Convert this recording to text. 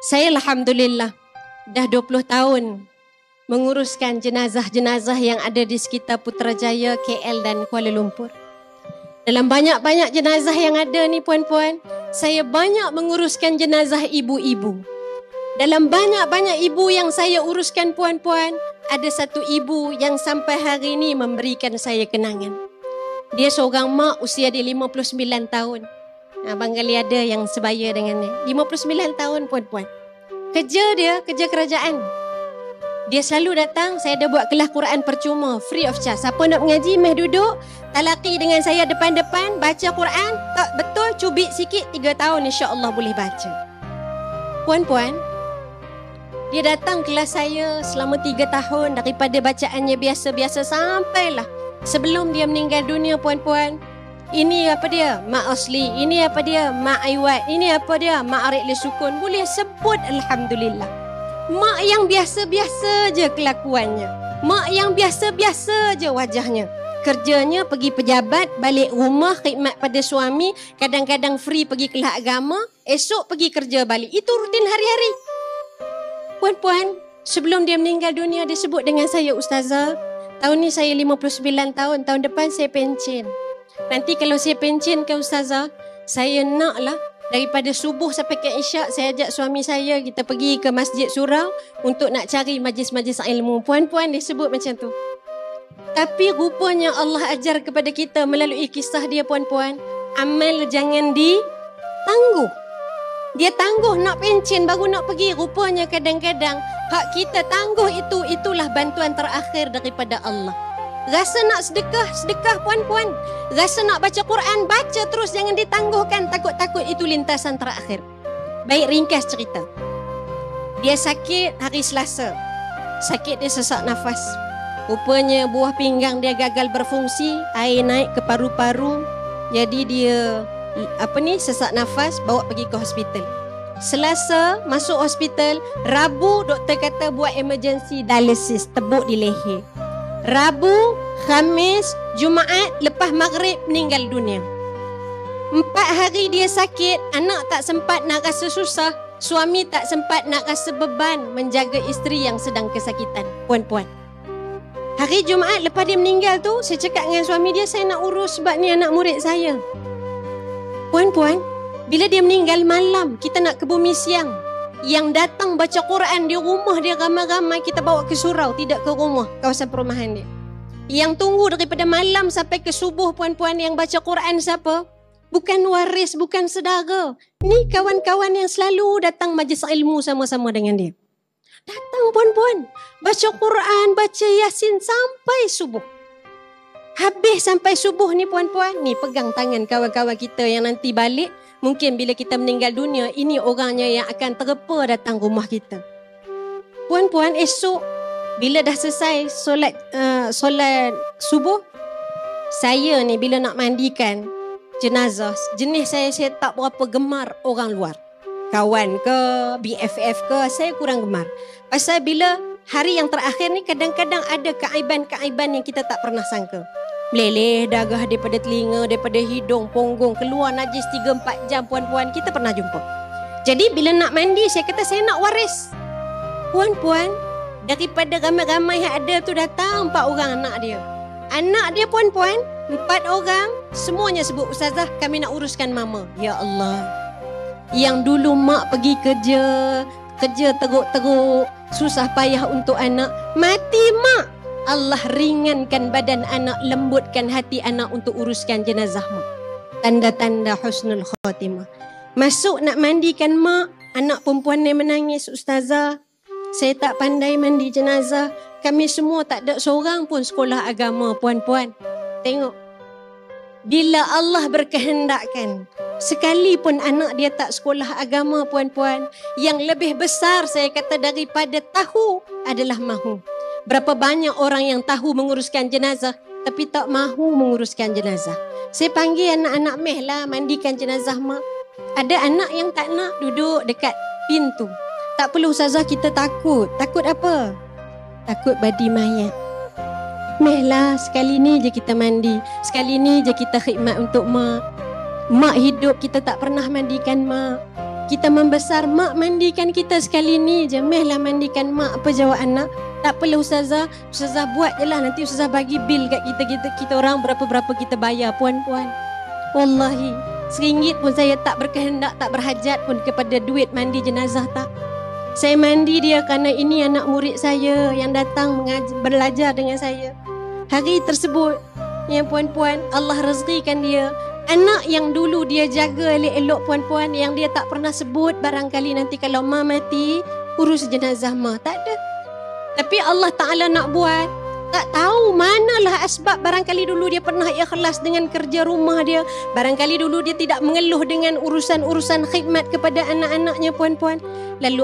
Saya alhamdulillah dah 20 tahun menguruskan jenazah-jenazah yang ada di sekitar Putrajaya, KL dan Kuala Lumpur. Dalam banyak-banyak jenazah yang ada ni puan-puan, saya banyak menguruskan jenazah ibu-ibu. Dalam banyak-banyak ibu yang saya uruskan puan-puan, ada satu ibu yang sampai hari ini memberikan saya kenangan. Dia seorang mak, usia dia 59 tahun. Abang kali ada yang sebaya dengan dia. 59 tahun puan-puan. Kerja dia, kerja kerajaan. Dia selalu datang, saya ada buat kelas Quran percuma, free of charge. Siapa nak mengaji, meh duduk, talaki dengan saya depan-depan, baca Quran, tak betul, cubit sikit, 3 tahun insya-Allah boleh baca. Puan-puan, dia datang kelas saya selama 3 tahun, daripada bacaannya biasa-biasa sampailah sebelum dia meninggal dunia puan-puan. Ini apa dia? Mak Asli. Ini apa dia? Mak Aiwat. Ini apa dia? Mak Arik Lesukun. Boleh sebut alhamdulillah. Mak yang biasa-biasa je kelakuannya. Mak yang biasa-biasa je wajahnya. Kerjanya pergi pejabat, balik rumah, khidmat pada suami, kadang-kadang free pergi kelas agama, esok pergi kerja balik. Itu rutin hari-hari. Puan-puan, sebelum dia meninggal dunia, dia sebut dengan saya, Ustazah, tahun ni saya 59 tahun, tahun depan saya pencen. Nanti kalau saya pencen ke Ustazah, saya naklah daripada subuh sampai ke isyak, saya ajak suami saya, kita pergi ke Masjid Surau untuk nak cari majlis-majlis ilmu. Puan-puan dia sebut macam tu. Tapi rupanya Allah ajar kepada kita melalui kisah dia puan-puan, amal jangan ditangguh. Dia tangguh nak pencen baru nak pergi. Rupanya kadang-kadang hak kita tangguh itu, itulah bantuan terakhir daripada Allah. Rasa nak sedekah, sedekah puan-puan. Rasa nak baca Quran, baca terus, jangan ditangguhkan. Takut-takut itu lintasan terakhir. Baik, ringkas cerita. Dia sakit hari Selasa. Sakit dia sesak nafas. Rupanya buah pinggang dia gagal berfungsi, air naik ke paru-paru. Jadi dia sesak nafas, bawa pergi ke hospital. Selasa masuk hospital, Rabu doktor kata buat emergency dialysis, tebuk di leher. Rabu, Khamis, Jumaat lepas maghrib meninggal dunia. 4 hari dia sakit, anak tak sempat nak rasa susah, suami tak sempat nak rasa beban menjaga isteri yang sedang kesakitan. Puan-puan, hari Jumaat lepas dia meninggal tu, saya cakap dengan suami dia, saya nak urus sebab ni anak murid saya. Puan-puan, bila dia meninggal malam, kita nak ke Bumi Siang. Yang datang baca Quran di rumah dia ramai-ramai, kita bawa ke surau, tidak ke rumah, kawasan perumahan dia. Yang tunggu daripada malam sampai ke subuh puan-puan yang baca Quran siapa? Bukan waris, bukan saudara. Ni kawan-kawan yang selalu datang majlis ilmu sama-sama dengan dia. Datang puan-puan, baca Quran, baca Yasin sampai subuh. Habis sampai subuh ni puan-puan, ni pegang tangan kawan-kawan kita yang nanti balik. Mungkin bila kita meninggal dunia, ini orangnya yang akan terpa datang rumah kita. Puan-puan, esok bila dah selesai solat subuh, saya ni bila nak mandikan jenazah, jenis saya tak berapa gemar orang luar. Kawan ke, BFF ke, saya kurang gemar. Pasal bila hari yang terakhir ni kadang-kadang ada keaiban-keaiban yang kita tak pernah sangka. Meleleh darah daripada telinga, daripada hidung, punggung, keluar najis 3-4 jam puan-puan, kita pernah jumpa. Jadi bila nak mandi, saya kata saya nak waris. Puan-puan, daripada ramai-ramai yang ada tu datang 4 orang anak dia. Anak dia puan-puan, 4 orang, semuanya sebut, Ustazah kami nak uruskan mama. Ya Allah. Yang dulu mak pergi kerja teruk-teruk, susah payah untuk anak, mati mak. Allah ringankan badan anak, lembutkan hati anak untuk uruskan jenazah mak. Tanda-tanda husnul khatimah. Masuk nak mandikan mak, anak perempuan ni menangis, Ustazah, saya tak pandai mandi jenazah. Kami semua tak ada seorang pun sekolah agama puan-puan. Tengok. Bila Allah berkehendakkan, sekalipun anak dia tak sekolah agama puan-puan, yang lebih besar saya kata daripada tahu adalah mahu. Berapa banyak orang yang tahu menguruskan jenazah tapi tak mahu menguruskan jenazah. Saya panggil anak-anak meh lah mandikan jenazah mak. Ada anak yang tak nak duduk dekat pintu. Tak perlu Ustazah, kita takut. Takut apa? Takut badi mayat. Meh lah, sekali ni je kita mandi, sekali ni je kita khidmat untuk mak. Mak hidup kita tak pernah mandikan mak. kita membesar, mak mandikan kita sekali ni je. Mehlah mandikan mak. Apa jawab anak? Tak perlu ustazah. Ustazah buat je lah. Nanti ustazah bagi bil kat kita orang berapa-berapa kita bayar puan-puan. Wallahi, RM1 pun saya tak berkehendak, tak berhajat pun kepada duit mandi jenazah tak. Saya mandi dia kerana ini anak murid saya yang datang belajar dengan saya. Hari tersebut, ya puan-puan, Allah rezekikan dia anak yang dulu dia jaga elok-elok puan-puan, yang dia tak pernah sebut barangkali nanti kalau ma mati urus jenazah ma, tak ada. Tapi Allah Ta'ala nak buat, tak tahu manalah asbab. Barangkali dulu dia pernah ikhlas dengan kerja rumah dia, barangkali dulu dia tidak mengeluh dengan urusan-urusan khidmat kepada anak-anaknya puan-puan, lalu